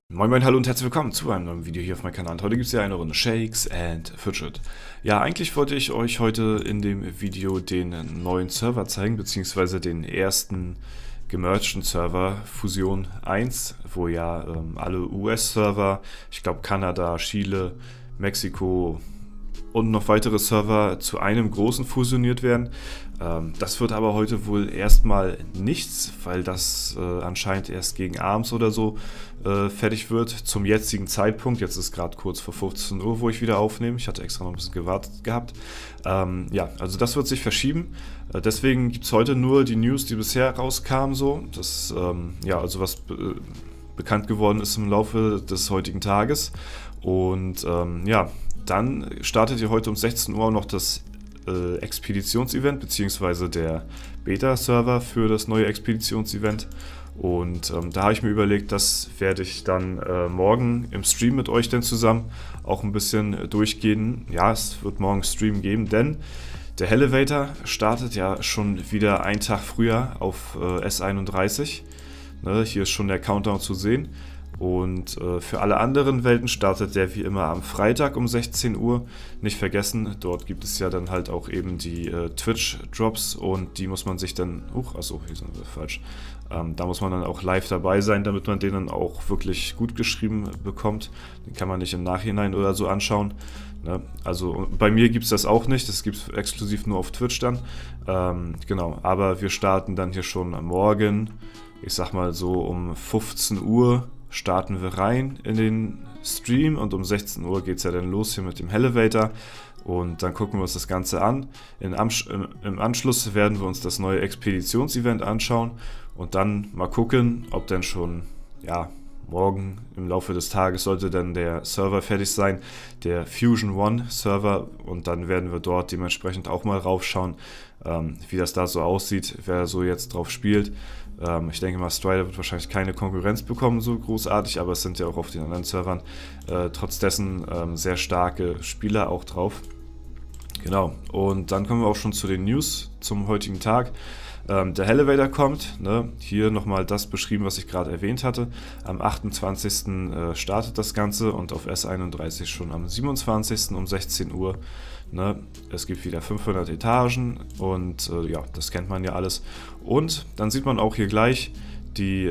Moin Moin, hallo und herzlich willkommen zu einem neuen Video hier auf meinem Kanal. Und heute gibt es ja eine Runde Shakes and Fidget. Ja, eigentlich wollte ich euch heute in dem Video den neuen Server zeigen, beziehungsweise den ersten gemergten Server Fusion 1, wo ja alle US-Server, ich glaube Kanada, Chile, Mexiko und noch weitere Server zu einem großen fusioniert werden. Das wird aber heute wohl erstmal nichts, weil das anscheinend erst gegen abends oder so fertig wird. Zum jetzigen Zeitpunkt, jetzt ist gerade kurz vor 15 Uhr, wo ich wieder aufnehme. Ich hatte extra noch ein bisschen gewartet gehabt. Ja, also das wird sich verschieben. Deswegen gibt es heute nur die News, die bisher rauskamen. So. Das, ja, also was bekannt geworden ist im Laufe des heutigen Tages. Und ja, dann startet ihr heute um 16 Uhr noch das Expeditionsevent, beziehungsweise der Beta-Server für das neue Expeditionsevent. Und da habe ich mir überlegt, das werde ich dann morgen im Stream mit euch dann zusammen auch ein bisschen durchgehen. Ja, es wird morgen Stream geben, denn der Elevator startet ja schon wieder einen Tag früher auf S31. Ne, hier ist schon der Countdown zu sehen. Und für alle anderen Welten startet der wie immer am Freitag um 16 Uhr. Nicht vergessen, dort gibt es ja dann halt auch eben die Twitch-Drops und die muss man sich dann... achso, hier sind wir falsch. Da muss man dann auch live dabei sein, damit man den dann auch wirklich gut geschrieben bekommt. Den kann man nicht im Nachhinein oder so anschauen. Ne? Also bei mir gibt es das auch nicht, das gibt es exklusiv nur auf Twitch dann. Genau, aber wir starten dann hier schon am Morgen, ich sag mal so um 15 Uhr. Starten wir rein in den Stream und um 16 Uhr geht es ja dann los hier mit dem Elevator und dann gucken wir uns das Ganze an. Im Anschluss werden wir uns das neue Expeditionsevent anschauen und dann mal gucken, ob dann schon, ja, morgen im Laufe des Tages sollte dann der Server fertig sein, der Fusion One Server, und dann werden wir dort dementsprechend auch mal raufschauen, wie das da so aussieht, wer so jetzt drauf spielt. Ich denke mal, Strider wird wahrscheinlich keine Konkurrenz bekommen, so großartig, aber es sind ja auch auf den anderen Servern trotz dessen sehr starke Spieler auch drauf. Genau, und dann kommen wir auch schon zu den News zum heutigen Tag. Der Elevator kommt, ne? Hier nochmal das beschrieben, was ich gerade erwähnt hatte. Am 28. Startet das Ganze und auf S31 schon am 27. um 16 Uhr. Ne? Es gibt wieder 500 Etagen und ja, das kennt man ja alles. Und dann sieht man auch hier gleich die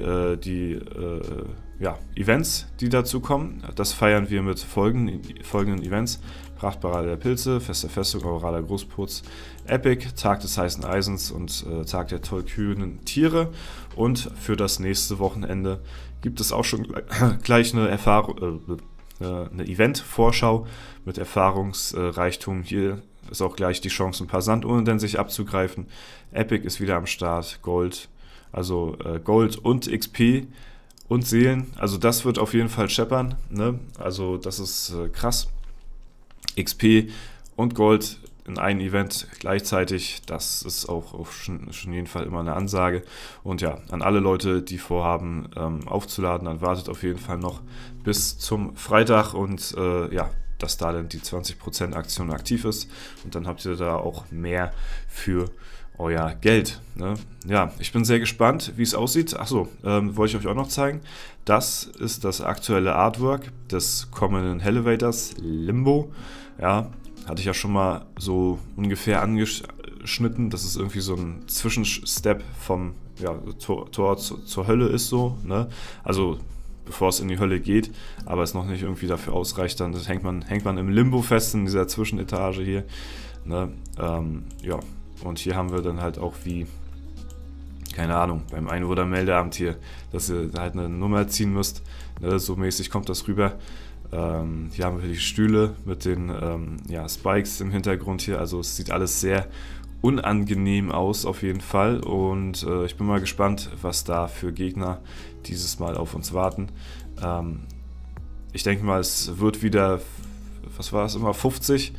ja, Events, die dazu kommen. Das feiern wir mit folgenden Events. Prachtparade der Pilze, Fest der Festung, Auraler Großputz, Epic, Tag des heißen Eisens und Tag der tollkühnen Tiere. Und für das nächste Wochenende gibt es auch schon gleich eine eine Event-Vorschau mit Erfahrungsreichtum. Hier ist auch gleich die Chance, ein paar Sanduhren sich abzugreifen. Epic ist wieder am Start, Gold, also Gold und XP und Seelen. Also das wird auf jeden Fall scheppern, ne? Also das ist krass. XP und Gold in einem Event gleichzeitig, das ist auch schon jeden Fall immer eine Ansage. Und ja, an alle Leute, die vorhaben aufzuladen, dann wartet auf jeden Fall noch bis zum Freitag und ja, dass da dann die 20% Aktion aktiv ist und dann habt ihr da auch mehr für euer Geld. Ne? Ja, ich bin sehr gespannt, wie es aussieht. Achso, wollte ich euch auch noch zeigen. Das ist das aktuelle Artwork des kommenden Elevators, Limbo. Ja, hatte ich ja schon mal so ungefähr angeschnitten. Das ist irgendwie so ein Zwischenstep vom Tor zur Hölle ist so. Ne? Also bevor es in die Hölle geht, aber es noch nicht irgendwie dafür ausreicht, dann hängt man im Limbo fest in dieser Zwischenetage hier. Ne? Ja, und hier haben wir dann halt auch wie, keine Ahnung, beim Einwohnermeldeamt hier, dass ihr halt eine Nummer ziehen müsst. Ne? So mäßig kommt das rüber. Hier haben wir die Stühle mit den Spikes im Hintergrund hier, also es sieht alles sehr unangenehm aus auf jeden Fall und ich bin mal gespannt, was da für Gegner dieses Mal auf uns warten. Ich denke mal, es wird wieder, was war es immer, 50,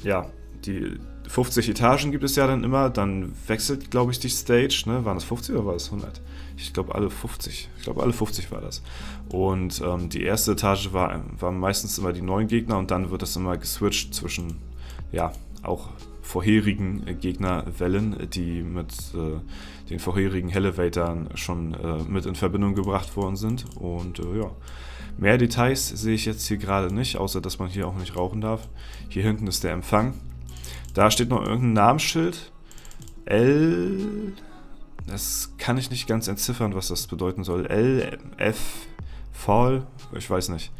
ja, die 50 Etagen gibt es ja dann immer, dann wechselt, glaube ich, die Stage, ne? Waren das 50 oder war das 100? Ich glaube alle 50. Ich glaube alle 50 war das. Und die erste Etage waren meistens immer die neuen Gegner und dann wird das immer geswitcht zwischen, ja, auch vorherigen Gegnerwellen, die mit den vorherigen Elevatoren schon mit in Verbindung gebracht worden sind. Und ja, mehr Details sehe ich jetzt hier gerade nicht, außer dass man hier auch nicht rauchen darf. Hier hinten ist der Empfang. Da steht noch irgendein Namensschild. L... Das kann ich nicht ganz entziffern, was das bedeuten soll. L, F, Fall, ich weiß nicht.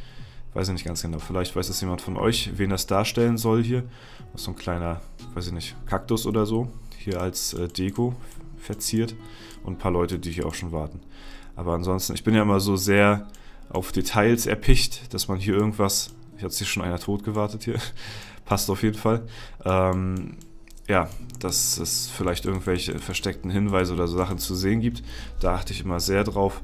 Weiß ich nicht ganz genau. Vielleicht weiß es jemand von euch, wen das darstellen soll hier. Das ist so ein kleiner, weiß ich nicht, Kaktus oder so. Hier als Deko verziert. Und ein paar Leute, die hier auch schon warten. Aber ansonsten, ich bin ja immer so sehr auf Details erpicht, dass man hier irgendwas... Jetzt hier schon einer tot gewartet hier. Passt auf jeden Fall. Ja, dass es vielleicht irgendwelche versteckten Hinweise oder so Sachen zu sehen gibt. Da achte ich immer sehr drauf.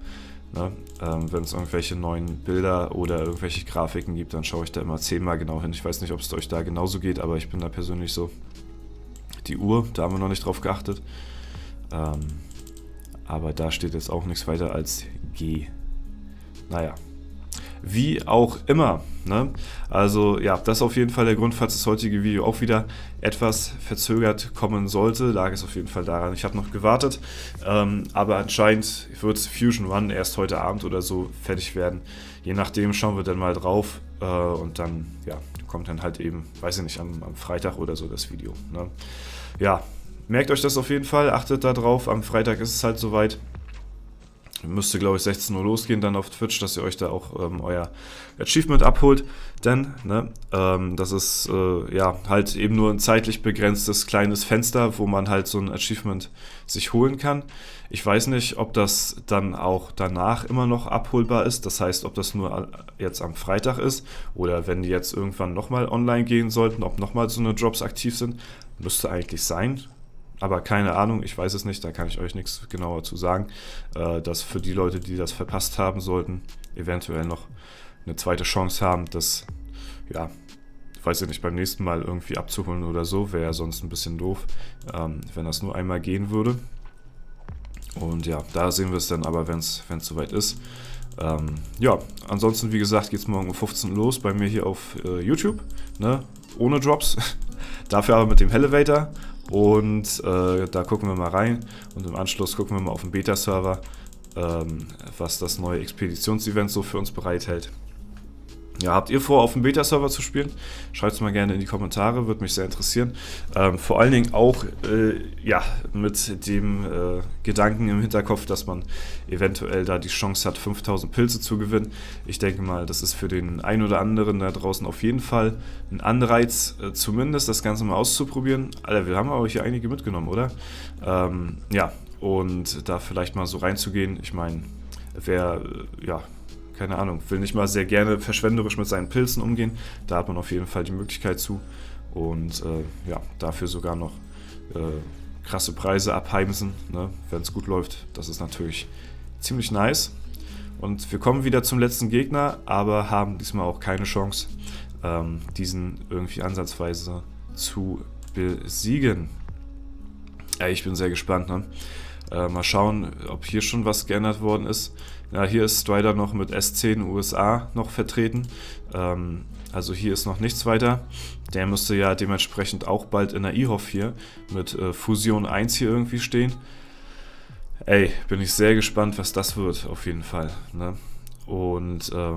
Ne? Wenn es irgendwelche neuen Bilder oder irgendwelche Grafiken gibt, dann schaue ich da immer 10-mal genau hin. Ich weiß nicht, ob es euch da genauso geht, aber ich bin da persönlich so. Die Uhr, da haben wir noch nicht drauf geachtet. Aber da steht jetzt auch nichts weiter als G. Naja. Wie auch immer, ne? Also ja, das ist auf jeden Fall der Grund, falls das heutige Video auch wieder etwas verzögert kommen sollte, lag es auf jeden Fall daran. Ich habe noch gewartet, aber anscheinend wird Fusion One erst heute Abend oder so fertig werden. Je nachdem schauen wir dann mal drauf und dann ja, kommt dann halt eben, weiß ich nicht, am Freitag oder so das Video, ne? Ja, merkt euch das auf jeden Fall, achtet da drauf, am Freitag ist es halt soweit. Müsste, glaube ich, 16 Uhr losgehen dann auf Twitch, dass ihr euch da auch euer Achievement abholt. Denn, ne, das ist ja halt eben nur ein zeitlich begrenztes kleines Fenster, wo man halt so ein Achievement sich holen kann. Ich weiß nicht, ob das dann auch danach immer noch abholbar ist. Das heißt, ob das nur jetzt am Freitag ist oder wenn die jetzt irgendwann nochmal online gehen sollten, ob nochmal so eine Drops aktiv sind. Müsste eigentlich sein. Aber keine Ahnung, ich weiß es nicht, da kann ich euch nichts genauer zu sagen. Dass für die Leute, die das verpasst haben sollten, eventuell noch eine zweite Chance haben, das, ja, weiß ich nicht, beim nächsten Mal irgendwie abzuholen oder so, wäre ja sonst ein bisschen doof, wenn das nur einmal gehen würde. Und ja, da sehen wir es dann aber, wenn es soweit ist. Ja, ansonsten, wie gesagt, geht es morgen um 15 Uhr los bei mir hier auf YouTube, ne? Ohne Drops, dafür aber mit dem Elevator. Und da gucken wir mal rein und im Anschluss gucken wir mal auf den Beta-Server, was das neue Expeditionsevent so für uns bereithält. Ja, habt ihr vor, auf dem Beta-Server zu spielen? Schreibt es mal gerne in die Kommentare, würde mich sehr interessieren. Vor allen Dingen auch ja, mit dem Gedanken im Hinterkopf, dass man eventuell da die Chance hat, 5000 Pilze zu gewinnen. Ich denke mal, das ist für den einen oder anderen da draußen auf jeden Fall ein Anreiz, zumindest das Ganze mal auszuprobieren. Alter, wir haben aber hier einige mitgenommen, oder? Ja, und da vielleicht mal so reinzugehen. Ich meine, wer, ja, keine Ahnung, will nicht mal sehr gerne verschwenderisch mit seinen Pilzen umgehen. Da hat man auf jeden Fall die Möglichkeit zu. Und ja, dafür sogar noch krasse Preise abheimsen, ne, wenn es gut läuft. Das ist natürlich ziemlich nice. Und wir kommen wieder zum letzten Gegner, aber haben diesmal auch keine Chance, diesen irgendwie ansatzweise zu besiegen. Ich bin sehr gespannt, ne? Mal schauen, ob hier schon was geändert worden ist. Ja, hier ist Strider noch mit S10 USA noch vertreten. Also hier ist noch nichts weiter. Der müsste ja dementsprechend auch bald in der IHOF hier mit Fusion 1 hier irgendwie stehen. Ey, bin ich sehr gespannt, was das wird, auf jeden Fall, ne? Und ja,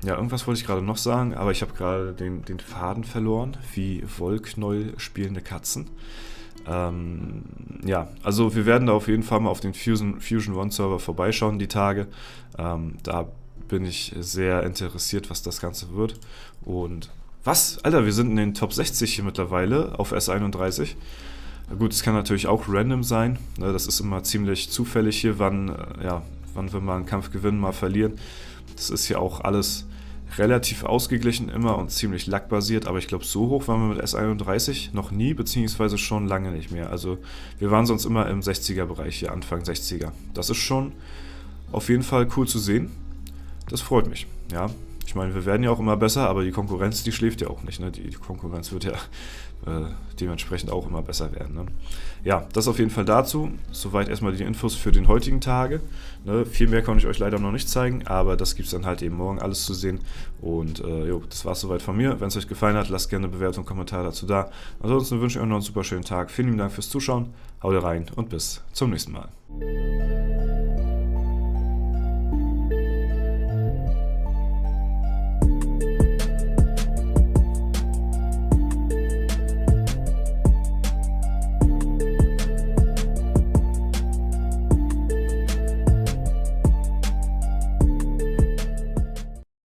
irgendwas wollte ich gerade noch sagen, aber ich habe gerade den Faden verloren, wie Wollknäuel spielende Katzen. Ja, also wir werden da auf jeden Fall mal auf den Fusion One Server vorbeischauen die Tage. Da bin ich sehr interessiert, was das Ganze wird. Und was? Alter, wir sind in den Top 60 hier mittlerweile auf S31. Gut, es kann natürlich auch random sein. Ne, das ist immer ziemlich zufällig hier, wann wir mal einen Kampf gewinnen, mal verlieren. Das ist hier auch alles relativ ausgeglichen immer und ziemlich lackbasiert, aber ich glaube, so hoch waren wir mit S31 noch nie, beziehungsweise schon lange nicht mehr. Also wir waren sonst immer im 60er-Bereich hier, Anfang 60er. Das ist schon auf jeden Fall cool zu sehen. Das freut mich, ja. Ich meine, wir werden ja auch immer besser, aber die Konkurrenz, die schläft ja auch nicht. Ne? Die Konkurrenz wird ja dementsprechend auch immer besser werden. Ne? Ja, das auf jeden Fall dazu. Soweit erstmal die Infos für den heutigen Tage. Ne? Viel mehr kann ich euch leider noch nicht zeigen, aber das gibt es dann halt eben morgen alles zu sehen. Und das war es soweit von mir. Wenn es euch gefallen hat, lasst gerne eine Bewertung, Kommentar dazu da. Ansonsten wünsche ich euch noch einen super schönen Tag. Vielen lieben Dank fürs Zuschauen. Haut rein und bis zum nächsten Mal.